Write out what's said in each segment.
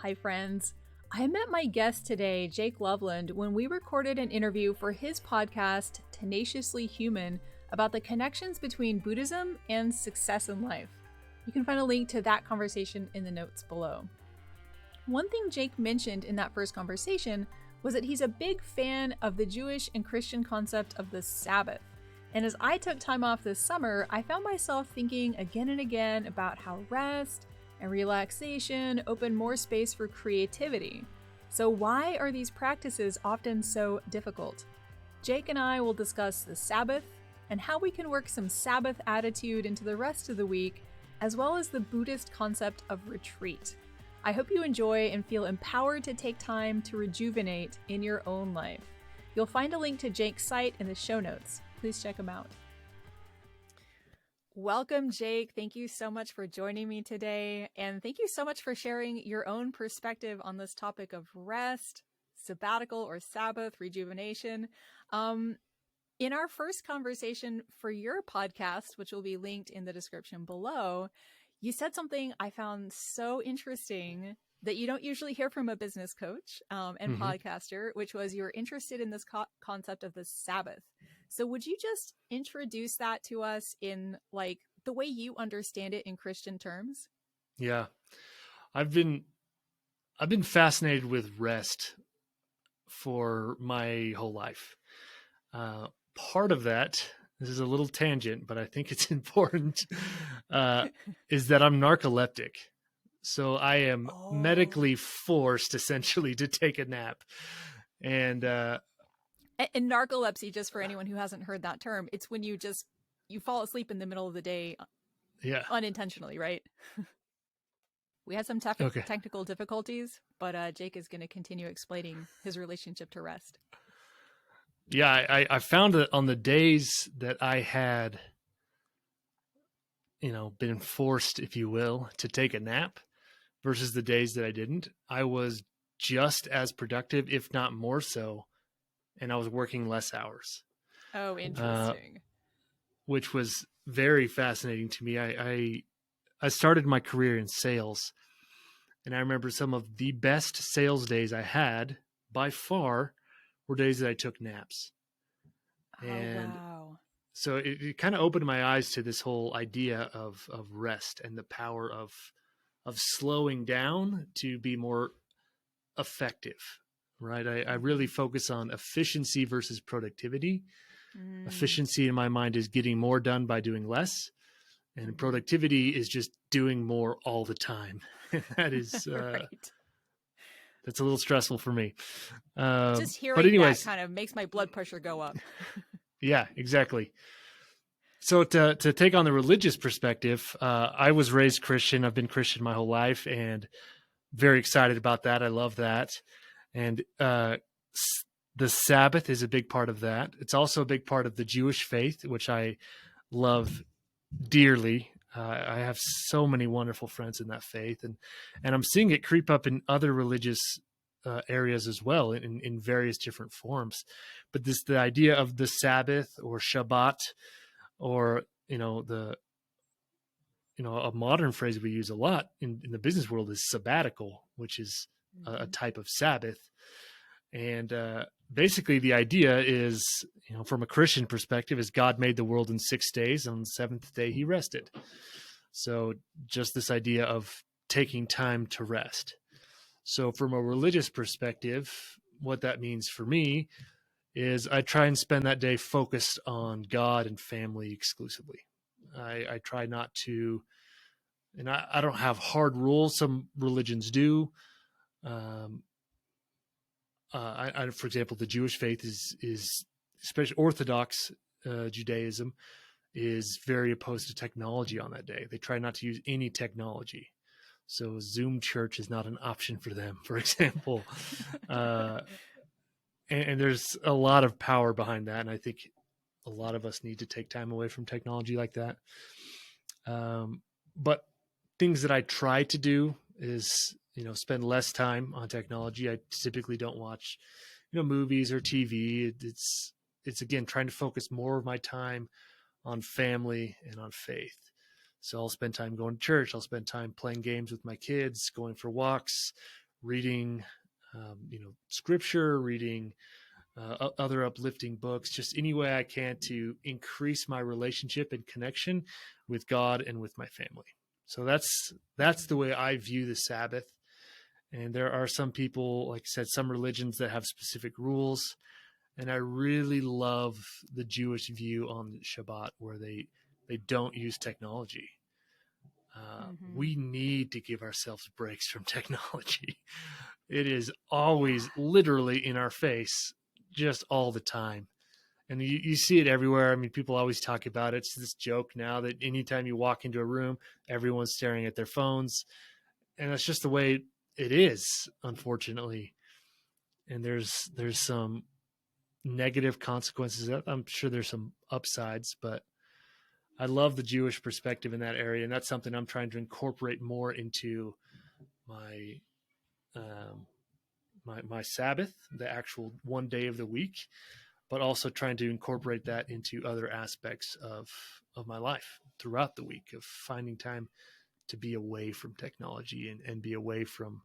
Hi, friends. I met my guest today, Jake Loveland, when we recorded an interview for his podcast, Tenaciously Human, about the connections between Buddhism and success in life. You can find a link to that conversation in the notes below. One thing Jake mentioned in that first conversation was that he's a big fan of the Jewish and Christian concept of the Sabbath. And as I took time off this summer, I found myself thinking again and again about how rest and relaxation open more space for creativity. So why are these practices often so difficult? Jake and I will discuss the Sabbath and how we can work some Sabbath attitude into the rest of the week, as well as the Buddhist concept of retreat. I hope you enjoy and feel empowered to take time to rejuvenate in your own life. You'll find a link to Jake's site in the show notes. Please check him out. Welcome, Jake. Thank you so much for joining me today. And thank you so much for sharing your own perspective on this topic of rest, sabbatical or Sabbath, rejuvenation. In our first conversation for your podcast, which will be linked in the description below, you said something I found so interesting that you don't usually hear from a business coach and podcaster, which was you're interested in this concept of the Sabbath. So would you just introduce that to us in like the way you understand it in Christian terms? Yeah. I've been fascinated with rest for my whole life. Part of that, this is a little tangent, but I think it's important, is that I'm narcoleptic. So I am medically forced essentially to take a nap. And narcolepsy, just for anyone who hasn't heard that term, it's when you fall asleep in the middle of the day unintentionally, right? We had some technical difficulties, but Jake is going to continue explaining his relationship to rest. Yeah, I found that on the days that I had, been forced, if you will, to take a nap versus the days that I didn't, I was just as productive, if not more so, and I was working less hours. Oh, interesting. Which was very fascinating to me. I started my career in sales, and I remember some of the best sales days I had by far were days that I took naps. Wow. So it kind of opened my eyes to this whole idea of rest and the power of slowing down to be more effective, right? I really focus on efficiency versus productivity. Efficiency in my mind is getting more done by doing less, and productivity is just doing more all the time. That is right. That's a little stressful for me. Just hearing that kind of makes my blood pressure go up. Yeah, exactly. So to take on the religious perspective, I was raised Christian. I've been Christian my whole life, and very excited about that. I love that. And the Sabbath is a big part of that. It's also a big part of the Jewish faith, which I love dearly. I have so many wonderful friends in that faith, and I'm seeing it creep up in other religious areas as well, in various different forms. But the idea of the Sabbath or Shabbat, or a modern phrase we use a lot in the business world is sabbatical, which is a type of Sabbath. And basically the idea is, from a Christian perspective, is God made the world in 6 days. On the seventh day, he rested. So just this idea of taking time to rest. So from a religious perspective, what that means for me is I try and spend that day focused on God and family exclusively. I try not to, and I don't have hard rules. Some religions do. For example, the Jewish faith is especially Orthodox Judaism is very opposed to technology on that day. They try not to use any technology. So Zoom church is not an option for them, for example. And there's a lot of power behind that. And I think a lot of us need to take time away from technology like that. But things that I try to do is, spend less time on technology. I typically don't watch, movies or TV. It's again, trying to focus more of my time on family and on faith. So I'll spend time going to church. I'll spend time playing games with my kids, going for walks, reading, scripture, reading other uplifting books, just any way I can to increase my relationship and connection with God and with my family. So that's the way I view the Sabbath. And there are some people, like I said, some religions that have specific rules. And I really love the Jewish view on Shabbat, where they don't use technology. We need to give ourselves breaks from technology. It is always literally in our face, just all the time. And you see it everywhere. I mean, people always talk about it. It's this joke now that anytime you walk into a room, everyone's staring at their phones. And that's just the way it is, unfortunately. And there's some negative consequences. I'm sure there's some upsides, but I love the Jewish perspective in that area. And that's something I'm trying to incorporate more into my my Sabbath, the actual one day of the week, but also trying to incorporate that into other aspects of my life throughout the week, of finding time to be away from technology and be away from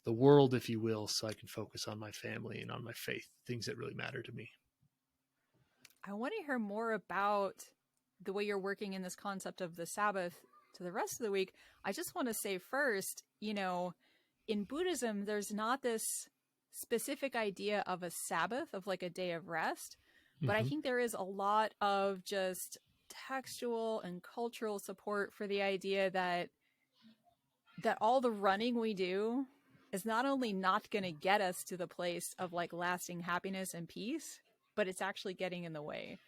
the world, if you will, so I can focus on my family and on my faith, things that really matter to me. I want to hear more about the way you're working in this concept of the Sabbath to the rest of the week. I just want to say first, in Buddhism, there's not this specific idea of a Sabbath, of like a day of rest, but I think there is a lot of just textual and cultural support for the idea that all the running we do is not only not going to get us to the place of like lasting happiness and peace, but it's actually getting in the way.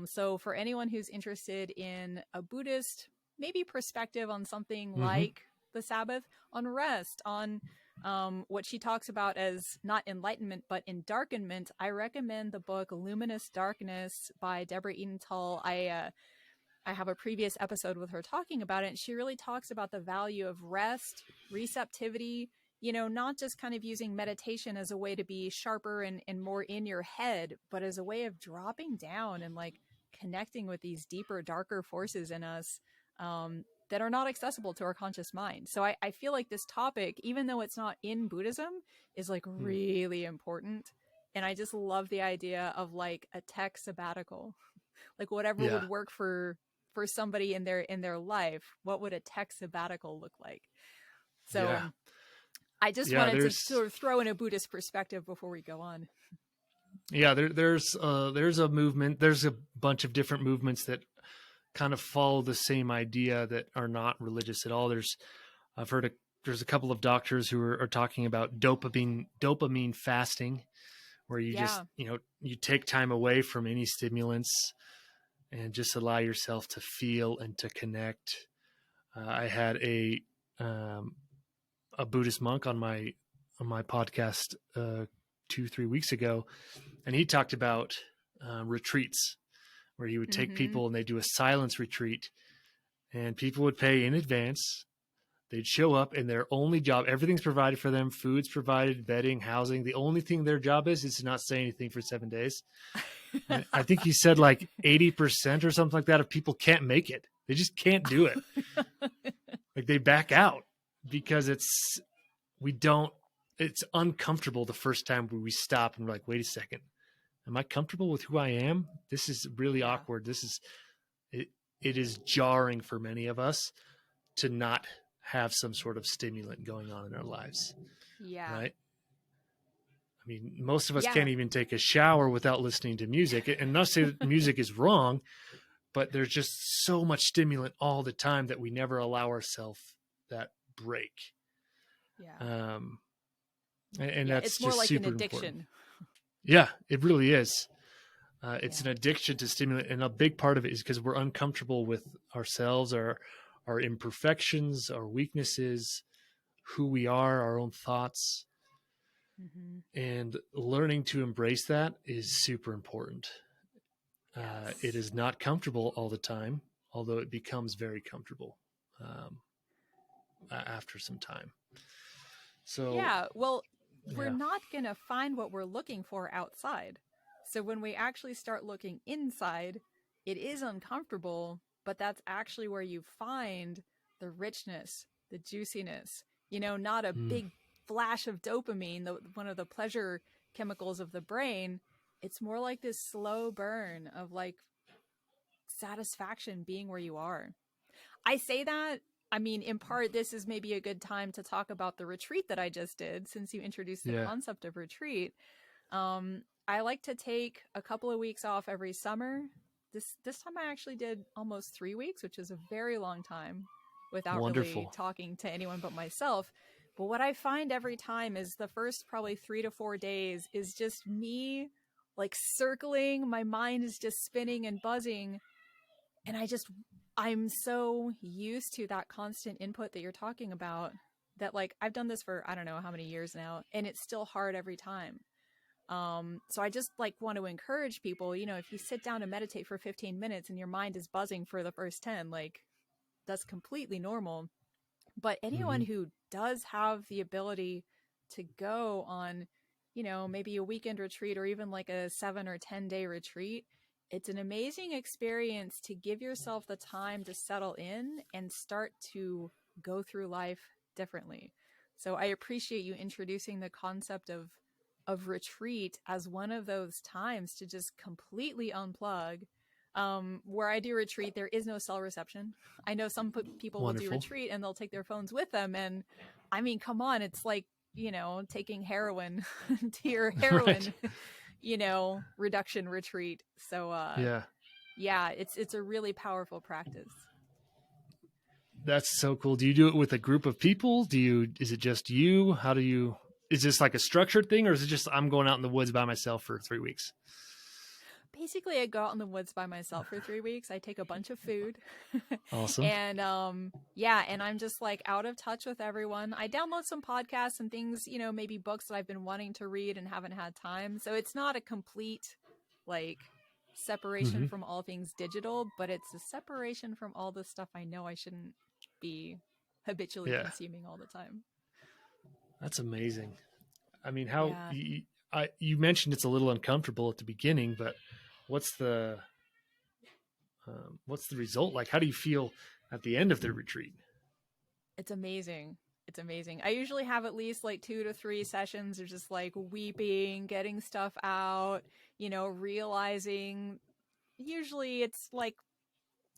So for anyone who's interested in a Buddhist maybe perspective on something like the Sabbath, on rest, on what she talks about as not enlightenment, but endarkenment, I recommend the book Luminous Darkness by Deborah Eden Tull. I have a previous episode with her talking about it, and she really talks about the value of rest, receptivity, not just kind of using meditation as a way to be sharper and more in your head, but as a way of dropping down and like connecting with these deeper, darker forces in us that are not accessible to our conscious mind. So I feel like this topic, even though it's not in Buddhism, is like really important. And I just love the idea of like a tech sabbatical, like whatever would work for somebody in their life. What would a tech sabbatical look like? So I just wanted to sort of throw in a Buddhist perspective before we go on. Yeah, there's a movement. There's a bunch of different movements that kind of follow the same idea that are not religious at all. There's a couple of doctors who are talking about dopamine fasting, where you just you take time away from any stimulants and just allow yourself to feel and to connect. I had a Buddhist monk on my podcast 2-3 weeks ago, and he talked about retreats where he would take people and they do a silence retreat, and people would pay in advance. They'd show up, and their only job, everything's provided for them, food's provided, bedding, housing. The only thing their job is to not say anything for 7 days. I think he said like 80% or something like that of people can't make it. They just can't do it. Like they back out because it's uncomfortable the first time we stop and we're like, wait a second, am I comfortable with who I am? This is really awkward. It is jarring for many of us to not have some sort of stimulant going on in our lives. Yeah. Right. I mean, most of us can't even take a shower without listening to music. And not to say that music is wrong, but there's just so much stimulant all the time that we never allow ourselves that break. Yeah. And that's it's more just like super an addiction. Important. Yeah, it really is. It's an addiction to stimulant. And a big part of it is because we're uncomfortable with ourselves, our imperfections, our weaknesses, who we are, our own thoughts. And learning to embrace that is super important. It is not comfortable all the time, although it becomes very comfortable after some time. So we're not going to find what we're looking for outside. So when we actually start looking inside, it is uncomfortable, but that's actually where you find the richness, the juiciness, not a big flash of dopamine, one of the pleasure chemicals of the brain. It's more like this slow burn of like satisfaction being where you are. I say that, I mean, in part, this is maybe a good time to talk about the retreat that I just did, since you introduced the Yeah. concept of retreat. I like to take a couple of weeks off every summer. This time I actually did almost 3 weeks, which is a very long time without really Wonderful. talking to anyone but myself. But what I find every time is the first probably 3 to 4 days is just me like circling. My mind is just spinning and buzzing. And I'm so used to that constant input that you're talking about that like I've done this for I don't know how many years now, and it's still hard every time. So I just like want to encourage people, you know, if you sit down and meditate for 15 minutes and your mind is buzzing for the first 10, like that's completely normal. But anyone Mm-hmm. who does have the ability to go on, you know, maybe a weekend retreat or even like a 7 or 10 day retreat, it's an amazing experience to give yourself the time to settle in and start to go through life differently. So I appreciate you introducing the concept of retreat as one of those times to just completely unplug. Where I do retreat, there is no cell reception. I know some people will do Wonderful. retreat and they'll take their phones with them. And I mean, come on, it's like, you know, taking heroin to your Right. heroin, you know, reduction retreat. So, Yeah. yeah, it's a really powerful practice. That's so cool. Do you do it with a group of people? Is it just you? Is this like a structured thing, or is it just I'm going out in the woods by myself for 3 weeks? Basically, I go out in the woods by myself for 3 weeks. I take a bunch of food Awesome. and yeah, and I'm just like out of touch with everyone. I download some podcasts and things, you know, maybe books that I've been wanting to read and haven't had time. So it's not a complete like separation Mm-hmm. from all things digital, but it's a separation from all the stuff I know I shouldn't be habitually Yeah. consuming all the time. That's amazing. I mean, Yeah. you mentioned it's a little uncomfortable at the beginning, but what's the what's the result like? How do you feel at the end of the retreat? It's amazing. It's amazing. I usually have at least like 2 to 3 sessions of just like weeping, getting stuff out, you know, realizing. Usually it's like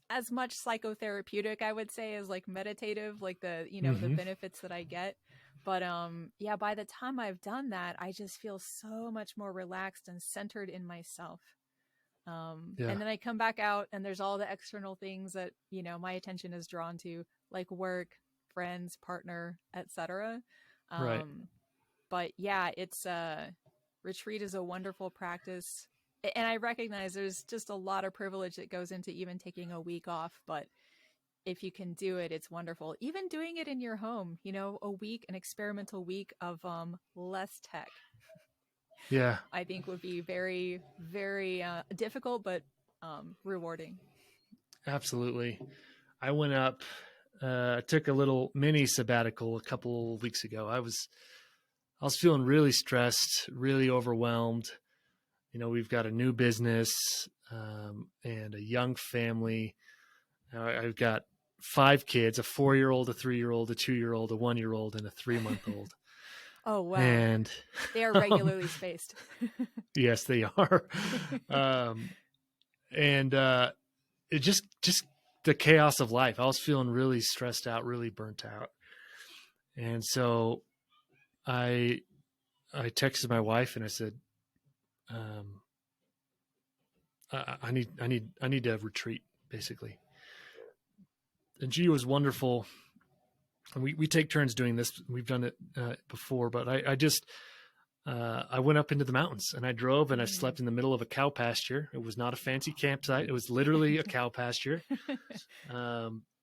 as much psychotherapeutic, I would say, as like meditative, like the, you know, the Mm-hmm. benefits that I get. But yeah, by the time I've done that, I just feel so much more relaxed and centered in myself. Yeah. And then I come back out and there's all the external things that, you know, my attention is drawn to, like work, friends, partner, etc. Right. Um, but yeah, it's retreat is a wonderful practice. And I recognize there's just a lot of privilege that goes into even taking a week off, but if you can do it, it's wonderful. Even doing it in your home, you know, a week, an experimental week of less tech, Yeah. I think would be very, very difficult, but rewarding. Absolutely. I went up. Took a little mini sabbatical a couple of weeks ago. I was feeling really stressed, really overwhelmed. You know, we've got a new business and a young family. I've got 5 kids: a 4-year-old, a 3-year-old, a 2-year-old, a 1-year-old, and a 3-month-old. Oh, wow. And They are um, regularly spaced. yes, they are. Um, and it just the chaos of life. I was feeling really stressed out, really burnt out, and so I I texted my wife and I said, um, I need to retreat, basically. And she was wonderful. And we take turns doing this. We've done it before, but I went up into the mountains and I drove and I Mm. slept in the middle of a cow pasture. It was not a fancy campsite. It was literally a cow pasture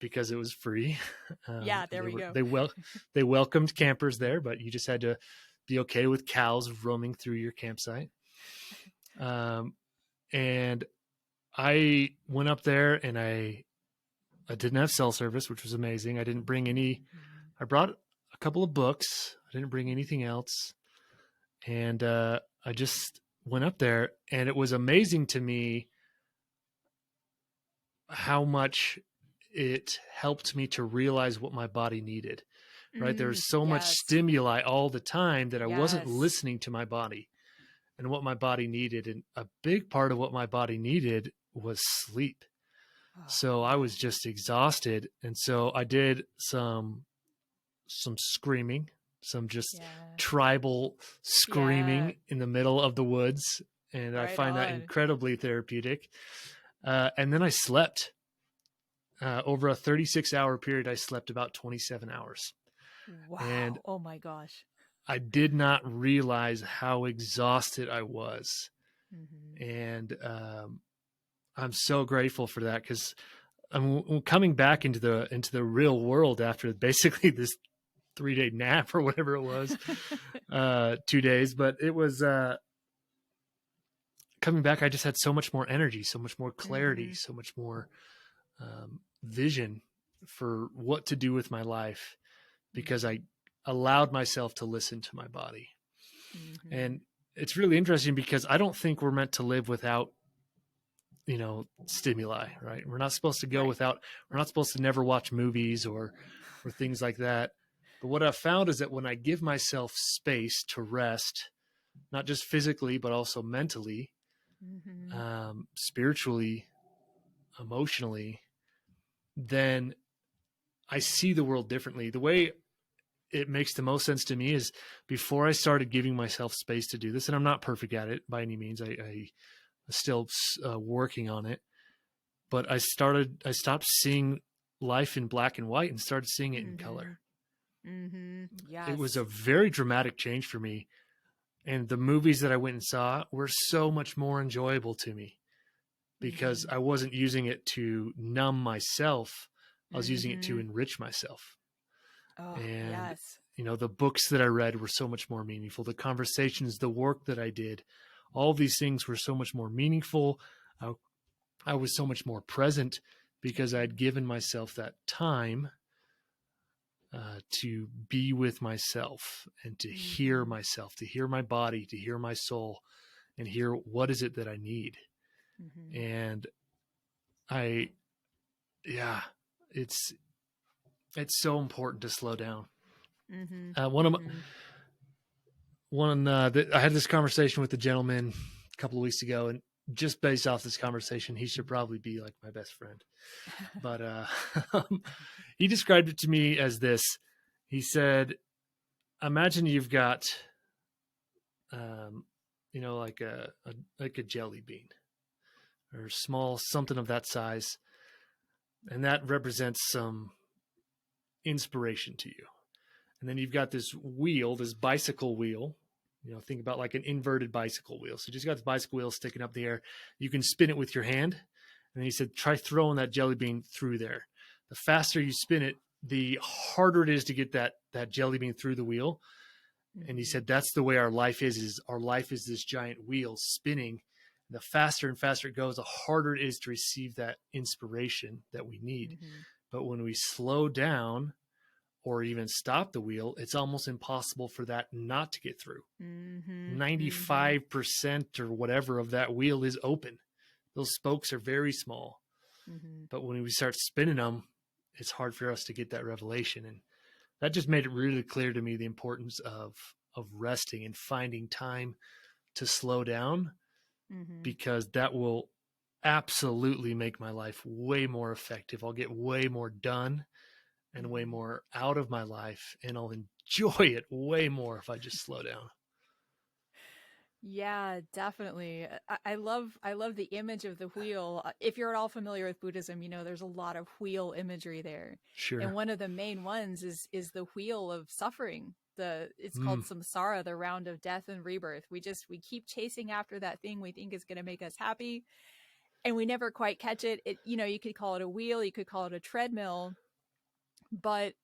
because it was free. Yeah, there They we were go. they welcomed campers there, but you just had to be okay with cows roaming through your campsite. Um, and I went up there and I didn't have cell service, which was amazing. I didn't bring any. I brought a couple of books. I didn't bring anything else, and I just went up there, and it was amazing to me how much it helped me to realize what my body needed. right? There was so much Yes. stimuli all the time that I wasn't Yes. listening to my body and what my body needed. And a big part of what my body needed was sleep. Oh, So I was just exhausted. And so I did some screaming, some just yeah. tribal Yeah. screaming in the middle of the woods. And I Right find that on. incredibly therapeutic. And then I slept. Over a 36-hour period, I slept about 27 hours. And Wow. Oh my gosh. I did not realize how exhausted I was. Mm-hmm. And I'm so grateful for that, because I'm coming back into the real world after basically this 3-day nap or whatever it was, 2 days. But it was coming back. I just had so much more energy, so much more clarity, Mm-hmm. so much more vision for what to do with my life, because I allowed myself to listen to my body. Mm-hmm. And it's really interesting, because I don't think we're meant to live without, stimuli, right? We're not supposed to go Right. without, we're not supposed to never watch movies or things like that. But what I've found is that when I give myself space to rest, not just physically, but also mentally, Mm-hmm. spiritually, emotionally, then I see the world differently. The way it makes the most sense to me is, before I started giving myself space to do this, and I'm not perfect at it by any means. I still working on it, but I stopped seeing life in black and white and started seeing it in color. Mm-hmm. Yes. It was a very dramatic change for me. And the movies that I went and saw were so much more enjoyable to me, because I wasn't using it to numb myself. I was using it to enrich myself. Oh, And, yes. the books that I read were so much more meaningful. The conversations, the work that I did, all these things were so much more meaningful. I was so much more present, because I'd given myself that time to be with myself and to hear myself, to hear my body, to hear my soul, and hear what is it that I need. Mm-hmm. And it's so important to slow down. Mm-hmm. One of my, Mm-hmm. I had this conversation with a gentleman a couple of weeks ago, and just based off this conversation, he should probably be like my best friend. But he described it to me as this. He said, imagine you've got, like a jelly bean, or small, something of that size. And that represents some inspiration to you. And then you've got this wheel, this bicycle wheel. Think about like an inverted bicycle wheel. So you just got the bicycle wheel sticking up in the air. You can spin it with your hand. And then he said, try throwing that jelly bean through there. The faster you spin it, the harder it is to get that jelly bean through the wheel. And he said, that's the way our life is our life is this giant wheel spinning. The faster and faster it goes, the harder it is to receive that inspiration that we need. Mm-hmm. But when we slow down, or even stop the wheel, it's almost impossible for that not to get through. 95% or whatever of that wheel is open. Those spokes are very small. Mm-hmm. But when we start spinning them, it's hard for us to get that revelation. And that just made it really clear to me the importance of resting and finding time to slow down, because that will absolutely make my life way more effective. I'll get way more done and way more out of my life, and I'll enjoy it way more if I just slow down. Yeah, definitely. I love the image of the wheel. If you're at all familiar with Buddhism, there's a lot of wheel imagery there. Sure. And one of the main ones is the wheel of suffering. It's called samsara, the round of death and rebirth. We keep chasing after that thing we think is going to make us happy, and we never quite catch it. You could call it a wheel, you could call it a treadmill, but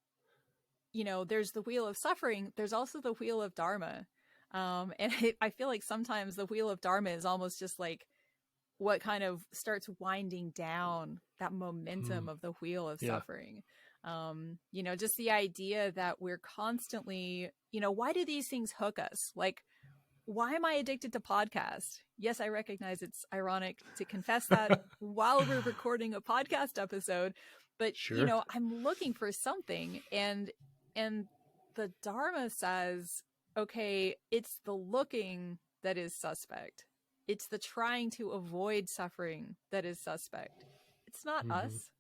there's the wheel of suffering. There's also the wheel of dharma. And I feel like sometimes the wheel of dharma is almost just like what kind of starts winding down that momentum of the wheel of suffering. Just the idea that we're constantly, why do these things hook us? Like, why am I addicted to podcasts? Yes, I recognize it's ironic to confess that while we're recording a podcast episode, but Sure. I'm looking for something, and the Dharma says, okay, it's the looking that is suspect. It's the trying to avoid suffering that is suspect. It's not Mm-hmm. us.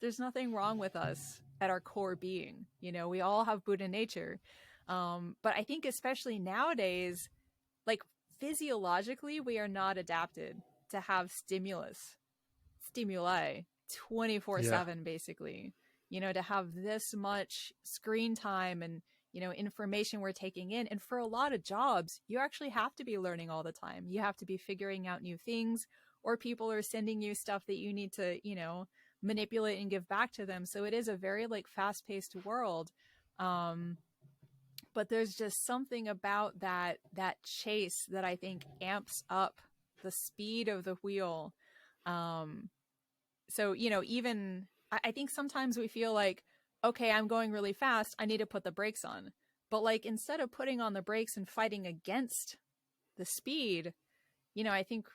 There's nothing wrong with us at our core being. You know, we all have Buddha nature. But I think especially nowadays, like physiologically, we are not adapted to have stimuli Yeah. 24/7 basically, you know, to have this much screen time and, you know, information we're taking in. And for a lot of jobs, you actually have to be learning all the time. You have to be figuring out new things, or people are sending you stuff that you need to, you know, manipulate and give back to them. So it is a very like fast-paced world. But there's just something about that chase that I think amps up the speed of the wheel. So, you know, even I think sometimes we feel like, okay, I'm going really fast, I need to put the brakes on. But like instead of putting on the brakes and fighting against the speed, you know, I think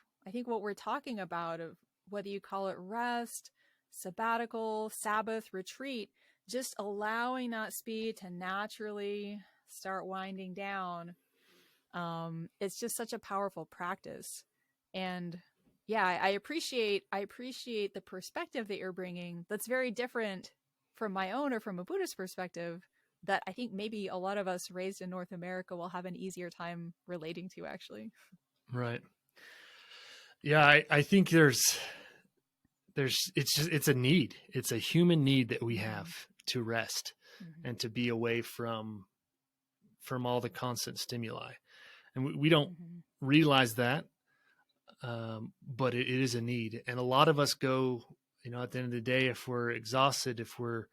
what we're talking about, of whether you call it rest, sabbatical, Sabbath, retreat, just allowing that speed to naturally start winding down. It's just such a powerful practice. And yeah, I appreciate the perspective that you're bringing. That's very different from my own or from a Buddhist perspective, that I think maybe a lot of us raised in North America will have an easier time relating to, actually. Right. Yeah. I think it's a need. It's a human need that we Mm-hmm. have to rest Mm-hmm. and to be away from all the constant stimuli. And we don't Mm-hmm. realize that, but it is a need. And a lot of us go, you know, at the end of the day, if we're exhausted, if we're,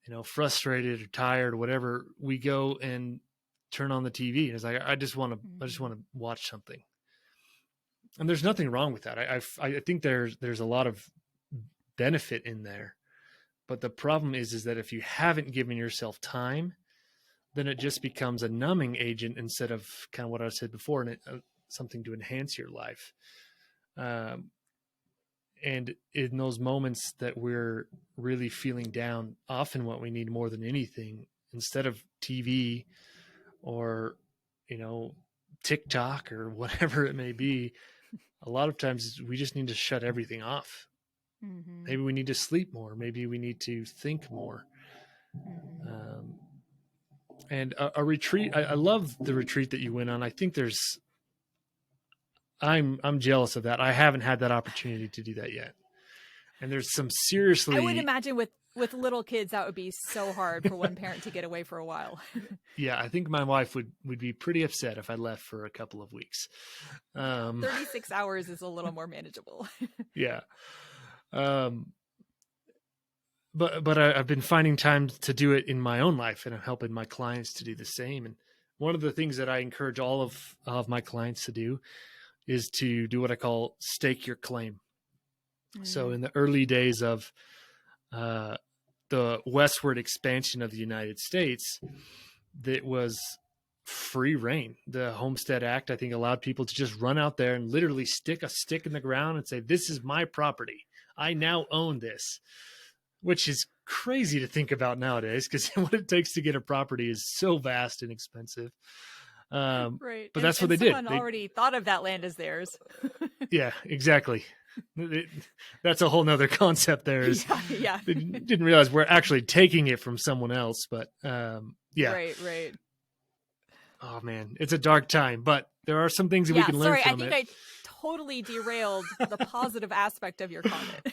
you know, frustrated or tired or whatever, we go and turn on the TV. And it's like, I just want Mm-hmm. to watch something. And there's nothing wrong with that. I think there's a lot of benefit in there. But the problem is that if you haven't given yourself time, then it just becomes a numbing agent instead of kind of what I said before, and something to enhance your life. Um, and in those moments that we're really feeling down, often what we need more than anything, instead of TV or, you know, TikTok or whatever it may be, a lot of times we just need to shut everything off. Mm-hmm. Maybe we need to sleep more. Maybe we need to think more. Mm-hmm. Um, and a retreat, I love the retreat that you went on. I think I'm jealous of that. I haven't had that opportunity to do that yet. And there's some I would seriously, imagine with little kids that would be so hard for one parent to get away for a while. yeah, I think my wife would be pretty upset if I left for a couple of weeks. Yeah, Um, 36 hours is a little more manageable. yeah. Um, but I've been finding time to do it in my own life, and I'm helping my clients to do the same. And one of the things that I encourage all of my clients to do is to do what I call stake your claim. So Mm. in the early days of uh, the westward expansion of the United States, that was free reign. The Homestead Act, I think, allowed people to just run out there and literally stick a stick in the ground and say, "This is my property. I now own this," which is crazy to think about nowadays because what it takes to get a property is so vast and expensive. Right. But that's what And they did. someone already thought of that land as theirs. Yeah, exactly. That's a whole nother concept. There is Yeah, yeah. they didn't realize we're actually taking it from someone else, but yeah. Right, right. Oh man, it's a dark time, but there are some things that we Yeah, can learn sorry, I from think it. I totally derailed the positive aspect of your comment.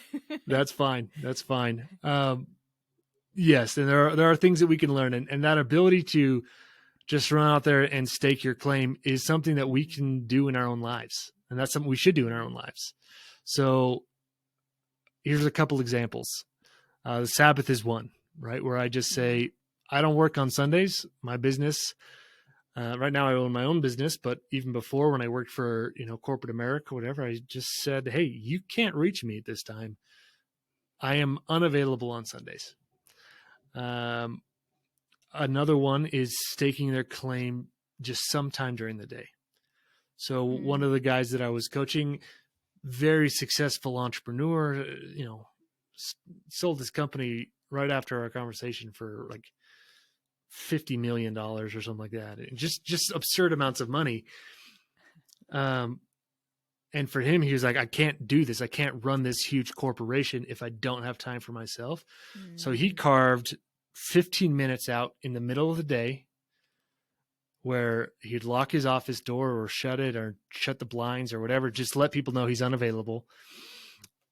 That's fine. That's fine. Yes, and there are things that we can learn, and that ability to just run out there and stake your claim is something that we can do in our own lives, and that's something we should do in our own lives. So here's a couple examples. The Sabbath is one, right, where I just Mm-hmm. say I don't work on Sundays. My business. Right now, I own my own business, but even before, when I worked for corporate America, whatever, I just said, "Hey, you can't reach me at this time. I am unavailable on Sundays." Um, Another one is staking their claim just sometime during the day. So one Mm. of the guys that I was coaching, very successful entrepreneur, sold his company right after our conversation for like $50 million or something like that. Just absurd amounts of money. And for him, he was like, I can't do this. I can't run this huge corporation if I don't have time for myself. So he carved 15 minutes out in the middle of the day where he'd lock his office door or shut it or shut the blinds or whatever, just let people know he's unavailable.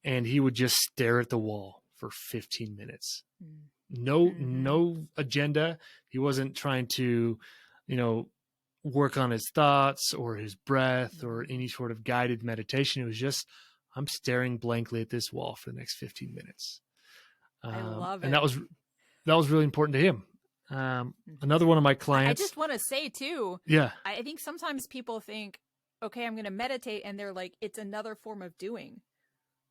And he would just stare at the wall for 15 minutes. No agenda. He wasn't trying to, work on his thoughts or his breath or any sort of guided meditation. It was just, I'm staring blankly at this wall for the next 15 minutes. I love it. And that was really important to him. Another one of my clients. I just want to say too. Yeah. I think sometimes people think, okay, I'm going to meditate. And they're like, it's another form of doing.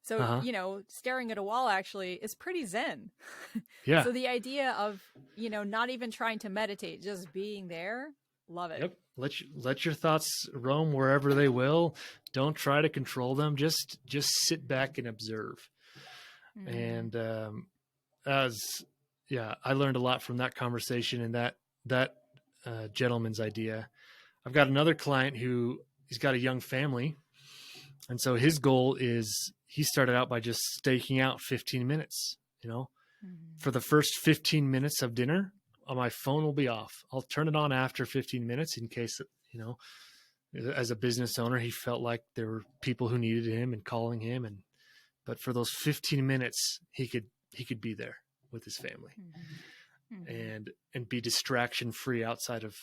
So, staring at a wall actually is pretty zen. Yeah. So the idea of, not even trying to meditate, just being there. Love it. Yep. Let your thoughts roam wherever they will. Don't try to control them. Just sit back and observe. And I learned a lot from that conversation and that gentleman's idea. I've got another client he's got a young family, and so his goal is he started out by just staking out 15 minutes. For the first 15 minutes of dinner, my phone will be off. I'll turn it on after 15 minutes in case, as a business owner, he felt like there were people who needed him and calling him. But for those 15 minutes, he could be there with his family and be distraction free outside of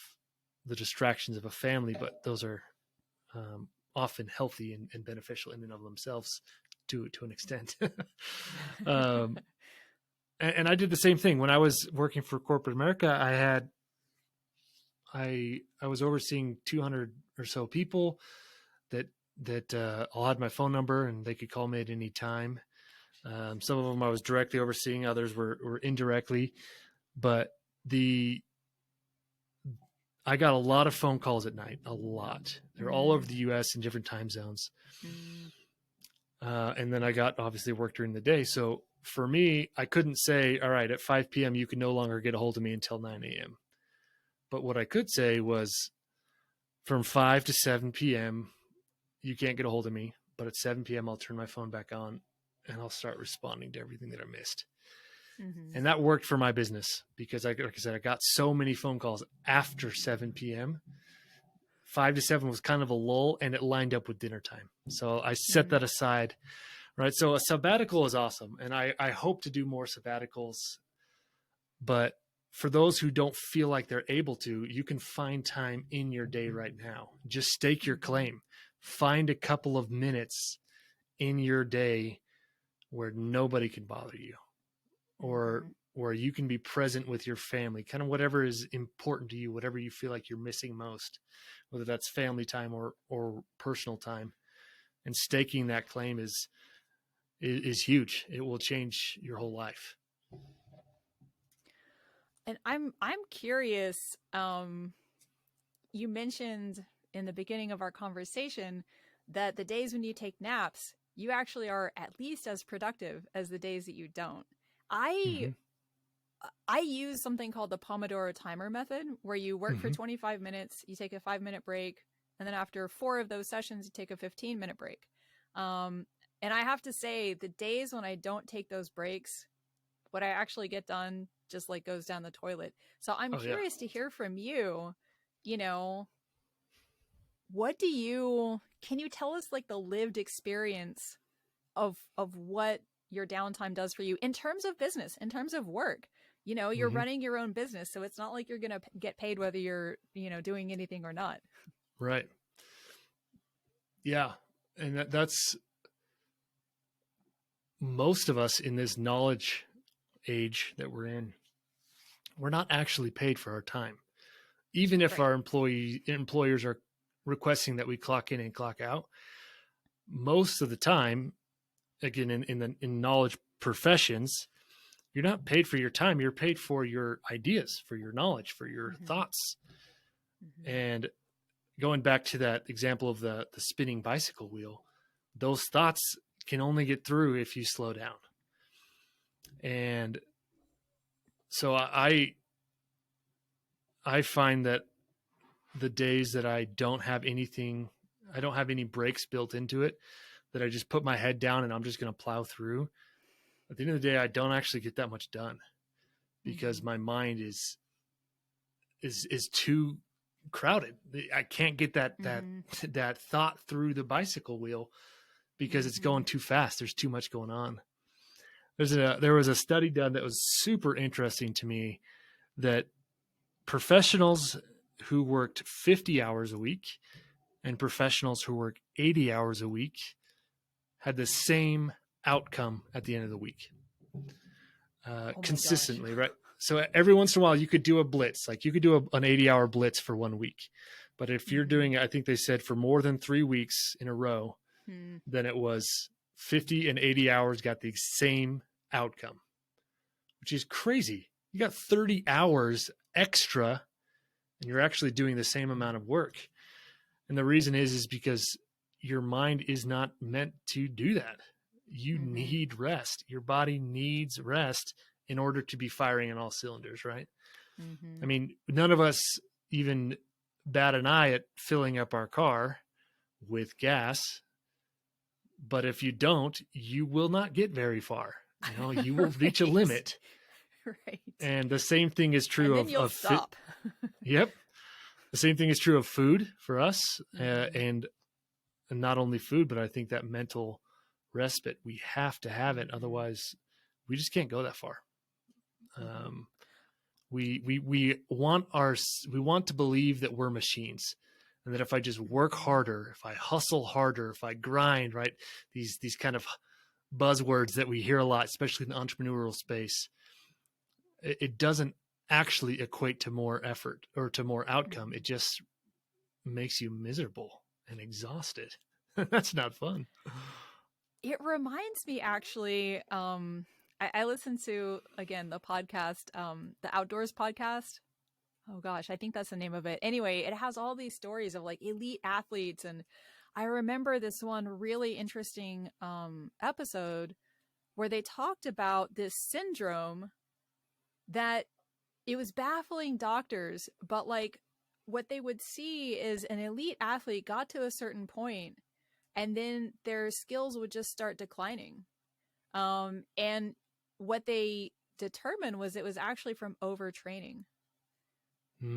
the distractions of a family. But those are often healthy and beneficial in and of themselves to an extent. And I did the same thing when I was working for corporate America. I was overseeing 200 or so people that all had my phone number and they could call me at any time. Some of them I was directly overseeing, others were indirectly, but I got a lot of phone calls at night, a lot. They're all over the US in different time zones. And then I got obviously work during the day. So for me, I couldn't say, all right, at 5 p.m., you can no longer get a hold of me until 9 a.m. But what I could say was from 5 to 7 p.m., you can't get a hold of me. But at 7 p.m., I'll turn my phone back on and I'll start responding to everything that I missed. And that worked for my business because, like I said, I got so many phone calls after 7 p.m. 5 to 7 was kind of a lull and it lined up with dinner time. So I set that aside. Right. So a sabbatical is awesome. And I hope to do more sabbaticals. But for those who don't feel like they're able to, you can find time in your day right now. Just stake your claim. Find a couple of minutes in your day where nobody can bother you or where you can be present with your family, kind of whatever is important to you, whatever you feel like you're missing most, whether that's family time or personal time. And staking that claim is huge. It will change your whole life. And I'm curious. You mentioned in the beginning of our conversation that the days when you take naps, you actually are at least as productive as the days that you don't. I use something called the Pomodoro timer method, where you work for 25 minutes, you take a 5-minute break, and then after 4 of those sessions, you take a 15-minute break. And I have to say, the days when I don't take those breaks, what I actually get done just like goes down the toilet. So I'm curious to hear from you, can you tell us like the lived experience of what your downtime does for you in terms of business, in terms of work? You're running your own business, so it's not like you're going to get paid whether you're, doing anything or not. Right. Yeah. And that's most of us in this knowledge age that we're in. We're not actually paid for our time. Even if our employers are requesting that we clock in and clock out, most of the time, again, in knowledge professions, you're not paid for your time. You're paid for your ideas, for your knowledge, for your thoughts. And going back to that example of the spinning bicycle wheel, those thoughts can only get through if you slow down. And so I find that the days that I don't have any breaks built into it, that I just put my head down and I'm just going to plow through. At the end of the day, I don't actually get that much done because my mind is too crowded. I can't get that thought through the bicycle wheel because it's going too fast. There's too much going on. There was a study done that was super interesting to me, that professionals who worked 50 hours a week and professionals who work 80 hours a week had the same outcome at the end of the week, consistently, right? So every once in a while you could do a blitz, like you could do an 80-hour blitz for 1 week. But if you're doing it, I think they said for more than 3 weeks in a row, then it was 50 and 80 hours got the same outcome, which is crazy. You got 30 hours extra and you're actually doing the same amount of work. And the reason is because your mind is not meant to do that. You need rest. Your body needs rest in order to be firing on all cylinders, right? I mean, none of us even bat an eye at filling up our car with gas. But if you don't, you will not get very far. You know, you will reach a limit. Right. And the same thing is true of stop. Yep. The same thing is true of food for us, and not only food, but I think that mental respite, we have to have it. Otherwise we just can't go that far. We want to believe that we're machines, and that if I just work harder, if I hustle harder, if I grind, right? These kind of buzzwords that we hear a lot, especially in the entrepreneurial space, it doesn't actually equate to more effort or to more outcome. It just makes you miserable and exhausted. That's not fun. It reminds me, actually, I listened to, again, the podcast, the Outdoors podcast. Oh gosh, I think that's the name of it. Anyway, it has all these stories of like elite athletes. And I remember this one really interesting episode where they talked about this syndrome that it was baffling doctors, but like what they would see is an elite athlete got to a certain point and then their skills would just start declining. And what they determined was it was actually from overtraining.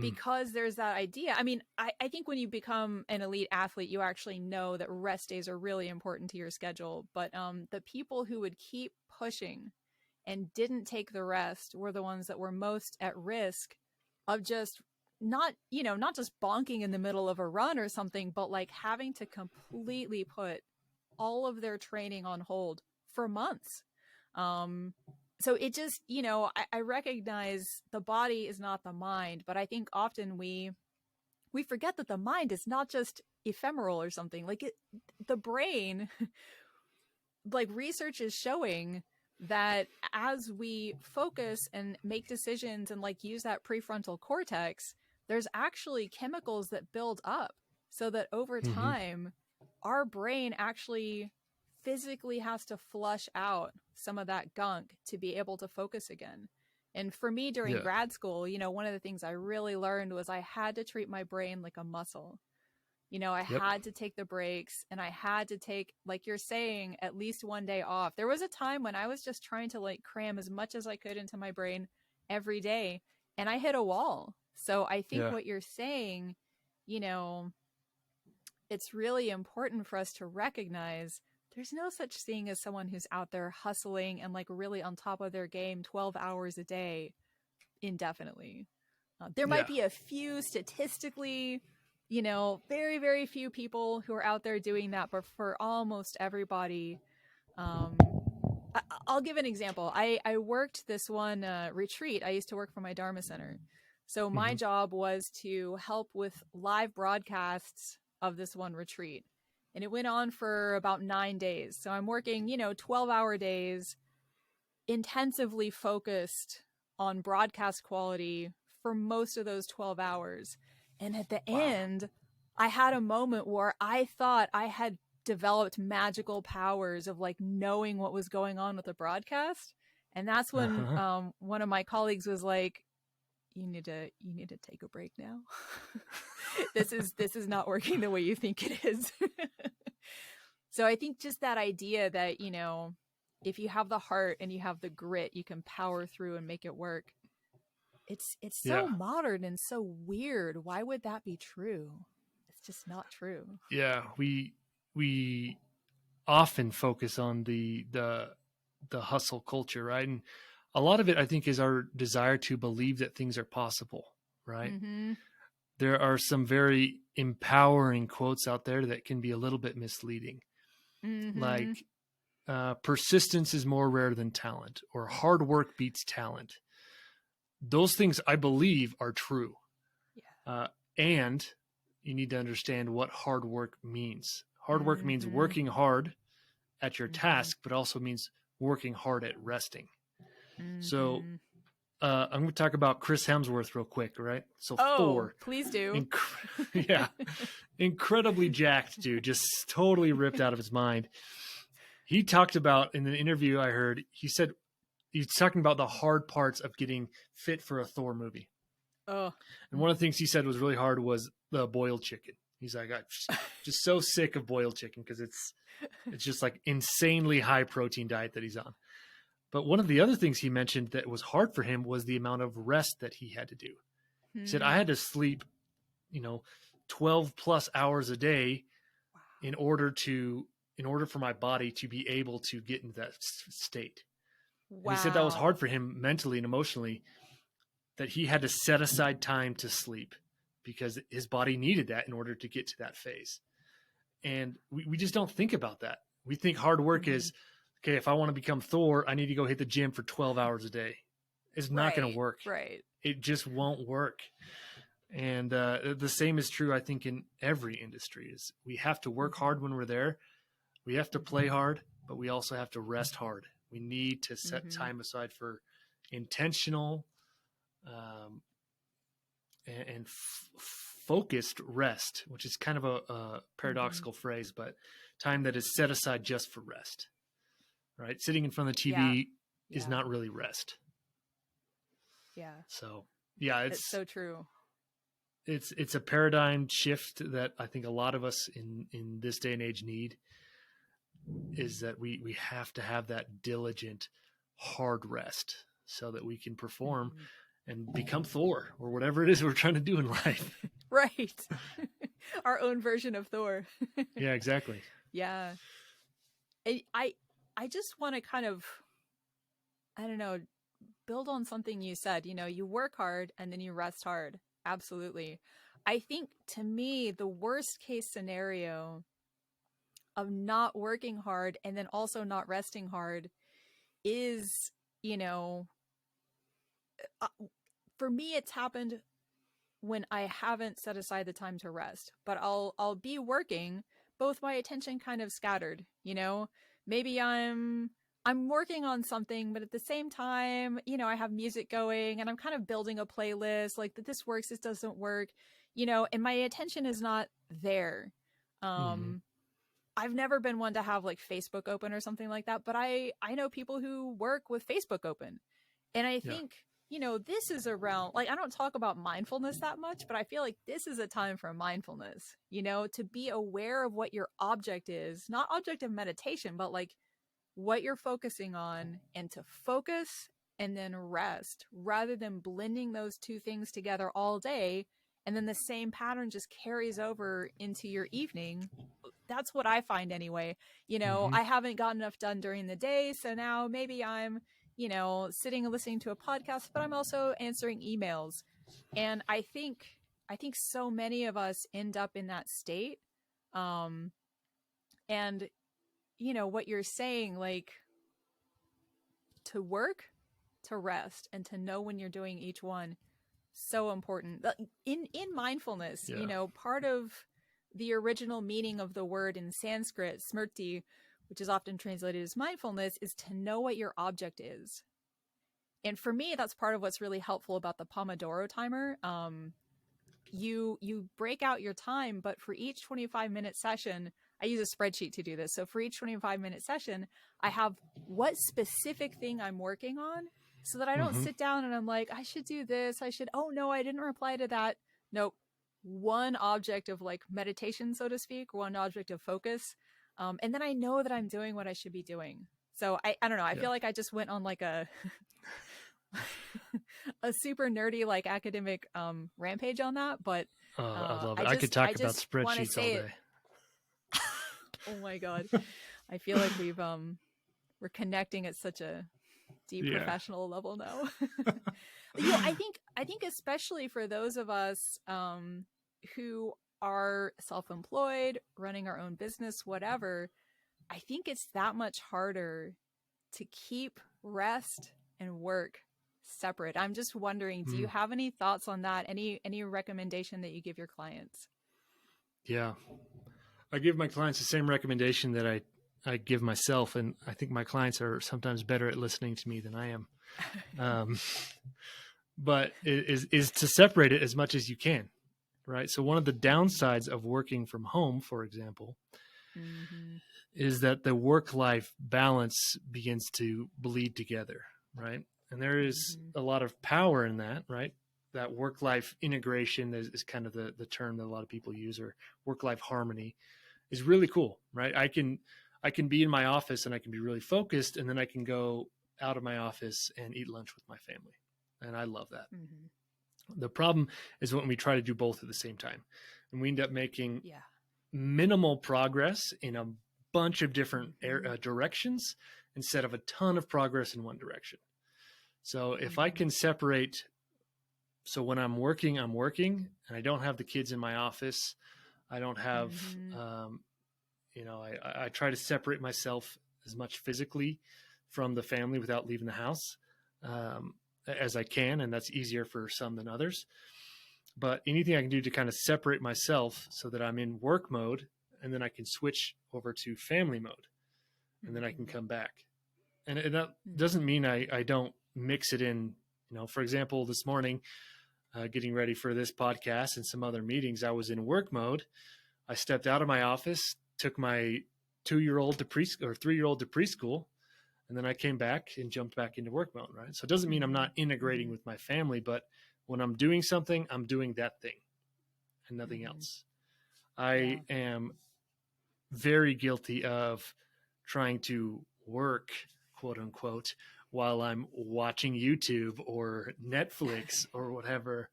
Because there's that idea. I mean, I think when you become an elite athlete, you actually know that rest days are really important to your schedule. But the people who would keep pushing and didn't take the rest were the ones that were most at risk of just not just bonking in the middle of a run or something, but like having to completely put all of their training on hold for months. So it just, I recognize the body is not the mind, but I think often we forget that the mind is not just ephemeral or something. Like the brain, like research is showing that as we focus and make decisions and like use that prefrontal cortex, there's actually chemicals that build up so that over time, our brain actually physically has to flush out some of that gunk to be able to focus again. And for me during grad school, one of the things I really learned was I had to treat my brain like a muscle. I had to take the breaks, and I had to take, like you're saying, at least one day off. There was a time when I was just trying to like cram as much as I could into my brain every day, and I hit a wall. So I think what you're saying, it's really important for us to recognize there's no such thing as someone who's out there hustling and like really on top of their game 12 hours a day indefinitely. There might be a few statistically, very, very few people who are out there doing that, but for almost everybody, I'll give an example. I worked this one retreat. I used to work for my Dharma center. So my job was to help with live broadcasts of this one retreat. And it went on for about 9 days. So I'm working, 12-hour days, intensively focused on broadcast quality for most of those 12 hours. And at the end, I had a moment where I thought I had developed magical powers of like knowing what was going on with the broadcast. And that's when one of my colleagues was like, you need to take a break now. This is not working the way you think it is. So I think just that idea that, if you have the heart and you have the grit, you can power through and make it work. It's so modern and so weird. Why would that be true? It's just not true. Yeah, we often focus on the hustle culture, right? And a lot of it, I think, is our desire to believe that things are possible, right? Mm-hmm. There are some very empowering quotes out there that can be a little bit misleading. Mm-hmm. Like, persistence is more rare than talent, or hard work beats talent. Those things, I believe, are true. Yeah. And you need to understand what hard work means. Hard work means Mm-hmm. working hard at your Mm-hmm. task, but also means working hard at resting. Mm-hmm. So I'm going to talk about Chris Hemsworth real quick, right? So Thor. Please do. Incredibly jacked dude, just totally ripped out of his mind. He talked about, in an interview I heard, he said he's talking about the hard parts of getting fit for a Thor movie. Oh. And one of the things he said was really hard was the boiled chicken. He's like, I'm just so sick of boiled chicken because it's just like insanely high protein diet that he's on. But one of the other things he mentioned that was hard for him was the amount of rest that he had to do. He said, I had to sleep, 12 plus hours a day in order for my body to be able to get into that state. Wow. And he said that was hard for him mentally and emotionally, that he had to set aside time to sleep because his body needed that in order to get to that phase. And we just don't think about that. We think hard work is, okay, if I want to become Thor, I need to go hit the gym for 12 hours a day. It's not going to work. Right. It just won't work. And the same is true, I think, in every industry. Is we have to work hard when we're there. We have to play hard, but we also have to rest hard. We need to set time aside for intentional and focused rest, which is kind of a paradoxical phrase, but time that is set aside just for rest. Right? Sitting in front of the TV is not really rest. Yeah. So, yeah, it's so true. It's a paradigm shift that I think a lot of us in this day and age need, is that we have to have that diligent, hard rest so that we can perform and become Thor or whatever it is we're trying to do in life. Right. Our own version of Thor. Yeah, exactly. Yeah. I just want to kind of, I don't know, build on something you said. You work hard and then you rest hard. Absolutely. I think, to me, the worst case scenario of not working hard and then also not resting hard is, for me, it's happened when I haven't set aside the time to rest, but I'll be working, both my attention kind of scattered, maybe I'm working on something, but at the same time, I have music going and I'm kind of building a playlist, like that this works, this doesn't work, and my attention is not there. I've never been one to have like Facebook open or something like that, but I know people who work with Facebook open. And I think, this is around, like, I don't talk about mindfulness that much, but I feel like this is a time for mindfulness, to be aware of what your object is, not object of meditation, but like what you're focusing on, and to focus and then rest, rather than blending those two things together all day. And then the same pattern just carries over into your evening. That's what I find anyway. I haven't gotten enough done during the day. So now maybe I'm, sitting and listening to a podcast, but I'm also answering emails. And I think so many of us end up in that state. And what you're saying, like, to work, to rest, and to know when you're doing each one, so important. In mindfulness, part of the original meaning of the word in Sanskrit, smrti, which is often translated as mindfulness, is to know what your object is. And for me, that's part of what's really helpful about the Pomodoro timer. You break out your time, but for each 25-minute session, I use a spreadsheet to do this. So for each 25-minute session, I have what specific thing I'm working on, so that I don't sit down and I'm like, I should do this. Oh no, I didn't reply to that. Nope. One object of like meditation, so to speak, one object of focus. And then I know that I'm doing what I should be doing. So I don't know. I feel like I just went on like a a super nerdy like academic rampage on that, but I love it. I could talk about spreadsheets all day. Oh my God. I feel like we're connecting at such a deep professional level now. I think especially for those of us who are self-employed, running our own business, whatever, I think it's that much harder to keep rest and work separate. I'm just wondering, do you have any thoughts on that? Any recommendation that you give your clients? Yeah. I give my clients the same recommendation that I give myself, and I think my clients are sometimes better at listening to me than I am. But it is to separate it as much as you can, right? So one of the downsides of working from home, for example, is that the work-life balance begins to bleed together, right? And there is a lot of power in that, right? That work-life integration is kind of the term that a lot of people use, or work-life harmony is really cool, right? I can be in my office and I can be really focused, and then I can go out of my office and eat lunch with my family. And I love that. The problem is when we try to do both at the same time, and we end up making minimal progress in a bunch of different directions instead of a ton of progress in one direction. So if I can separate, so when I'm working, and I don't have the kids in my office, I don't have, I try to separate myself as much physically from the family without leaving the house as I can. And that's easier for some than others. But anything I can do to kind of separate myself so that I'm in work mode, and then I can switch over to family mode, and then I can come back. And that doesn't mean I don't mix it in. For example, this morning, getting ready for this podcast and some other meetings, I was in work mode. I stepped out of my office, took my 2-year-old to preschool or 3-year-old to preschool, and then I came back and jumped back into work mode, right? So it doesn't mean I'm not integrating with my family, but when I'm doing something, I'm doing that thing and nothing else. I am very guilty of trying to work, quote unquote, while I'm watching YouTube or Netflix or whatever.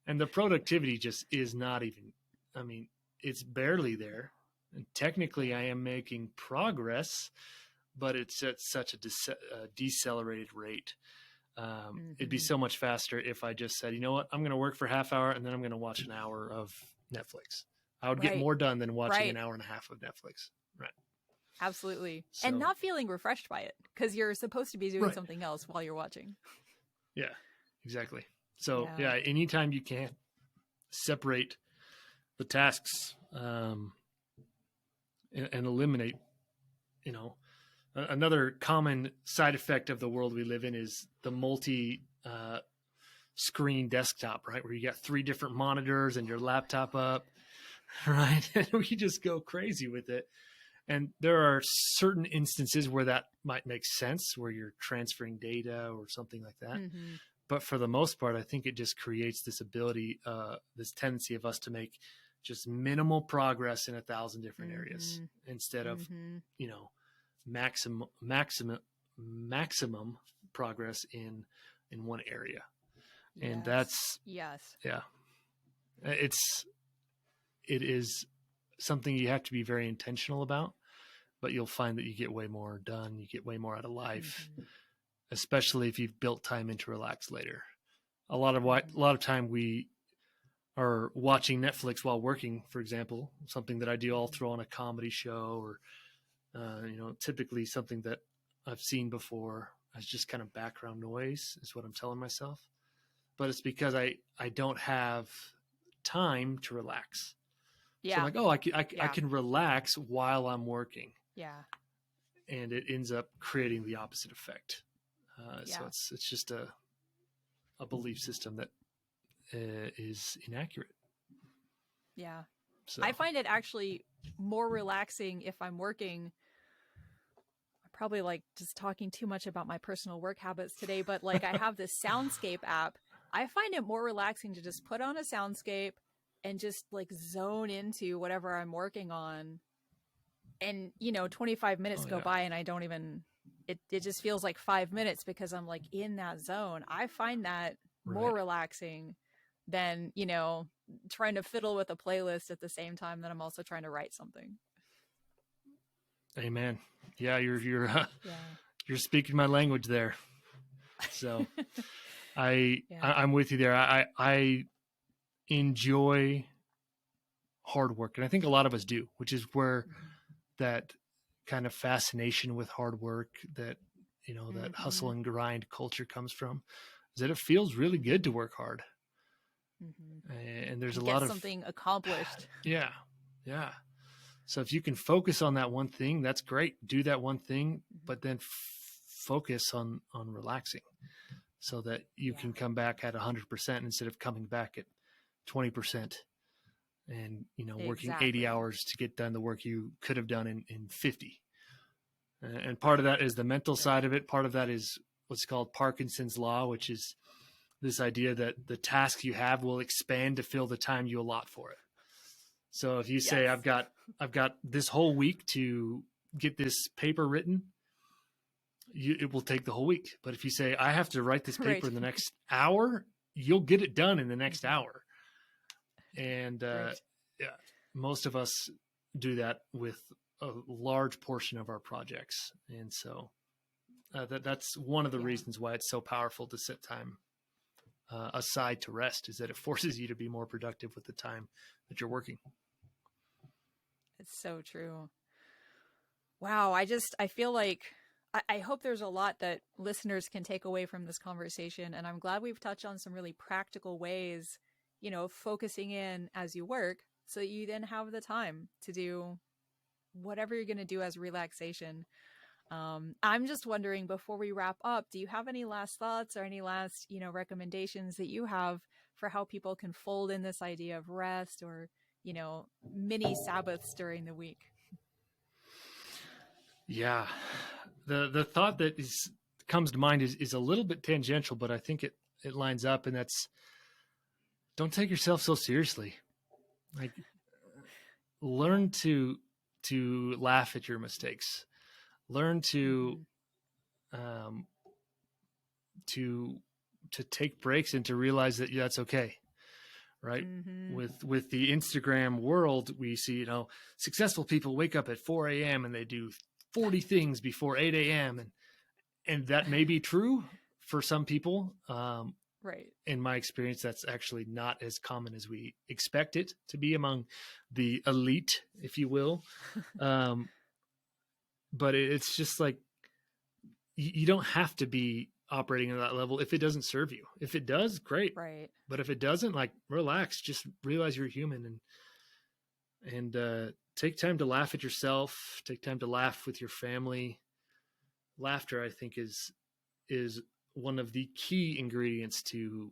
And the productivity just is not even, it's barely there. And technically I am making progress, but it's at such a decelerated rate. It'd be so much faster if I just said, you know what, I'm going to work for half hour and then I'm going to watch an hour of Netflix. I would get more done than watching an hour and a half of Netflix. Right. Absolutely. So, and not feeling refreshed by it because you're supposed to be doing something else while you're watching. Yeah, exactly. So anytime you can separate the tasks and eliminate, another common side effect of the world we live in is the screen desktop, right? Where you got 3 different monitors and your laptop up, right? And we just go crazy with it. And there are certain instances where that might make sense, where you're transferring data or something like that. But for the most part, I think it just creates this ability, this tendency of us to make just minimal progress in 1,000 different areas instead of, maximum progress in one area. And that's, it is something you have to be very intentional about, but you'll find that you get way more done. You get way more out of life, especially if you've built time in to relax later. A lot of time we are watching Netflix while working, for example, something that I do. I'll throw on a comedy show or, typically something that I've seen before as just kind of background noise is what I'm telling myself. But it's because I don't have time to relax. Yeah. So I'm like, I can relax while I'm working. Yeah. And it ends up creating the opposite effect. So it's just a belief system that is inaccurate. Yeah. So I find it actually more relaxing if I'm working. probably like just talking too much about my personal work habits today, but like I have this soundscape app. I find it more relaxing to just put on a soundscape and just like zone into whatever I'm working on. And, 25 minutes go by and I don't even, it just feels like 5 minutes because I'm like in that zone. I find that more relaxing than, trying to fiddle with a playlist at the same time that I'm also trying to write something. Amen. Yeah, you're Yeah. you're speaking my language there. So I'm with you there. I enjoy hard work, and I think a lot of us do, which is where that kind of fascination with hard work, that that hustle and grind culture comes from, is that it feels really good to work hard. And there's a lot of something accomplished. Yeah. So if you can focus on that one thing, that's great. Do that one thing, but then focus on relaxing, so that you can come back at 100% instead of coming back at 20%, and working 80 hours to get done the work you could have done in 50. And part of that is the mental side of it. Part of that is what's called Parkinson's law, which is this idea that the task you have will expand to fill the time you allot for it. So if you say, I've got this whole week to get this paper written, it will take the whole week. But if you say, I have to write this paper in the next hour, you'll get it done in the next hour. And most of us do that with a large portion of our projects. And so that's one of the reasons why it's so powerful to set time aside to rest, is that it forces you to be more productive with the time that you're working. It's so true. Wow. I feel like I hope there's a lot that listeners can take away from this conversation. And I'm glad we've touched on some really practical ways, focusing in as you work so that you then have the time to do whatever you're going to do as relaxation. I'm just wondering, before we wrap up, do you have any last thoughts or any last, recommendations that you have for how people can fold in this idea of rest or, mini Sabbaths during the week? Yeah. The thought that comes to mind is a little bit tangential, but I think it lines up, and that's, don't take yourself so seriously. Like, learn to laugh at your mistakes. Learn to take breaks and to realize that that's okay. Right. With the Instagram world, we see, successful people wake up at 4 a.m. and they do 40 things before 8 a.m. And that may be true for some people. Right. In my experience, that's actually not as common as we expect it to be among the elite, if you will. But it's just like, you don't have to be operating at that level if it doesn't serve you. If it does, great. Right. But if it doesn't, like, relax, just realize you're human, and take time to laugh at yourself, take time to laugh with your family. Laughter, I think, is one of the key ingredients to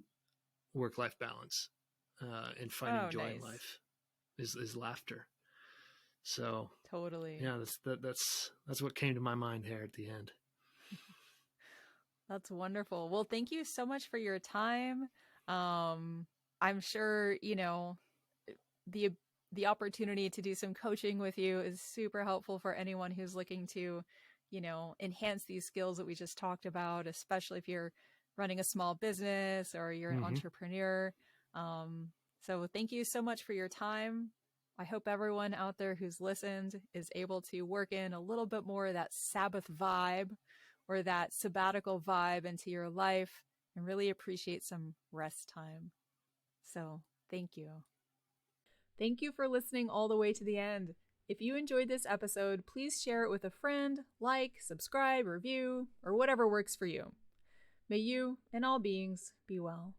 work-life balance, and finding joy in life is laughter. So totally. Yeah, that's what came to my mind there at the end. That's wonderful. Well, thank you so much for your time. I'm sure, the opportunity to do some coaching with you is super helpful for anyone who's looking to, enhance these skills that we just talked about, especially if you're running a small business or you're an entrepreneur. So thank you so much for your time. I hope everyone out there who's listened is able to work in a little bit more of that Sabbath vibe or that sabbatical vibe into your life and really appreciate some rest time. So thank you. Thank you for listening all the way to the end. If you enjoyed this episode, please share it with a friend, subscribe, review, or whatever works for you. May you and all beings be well.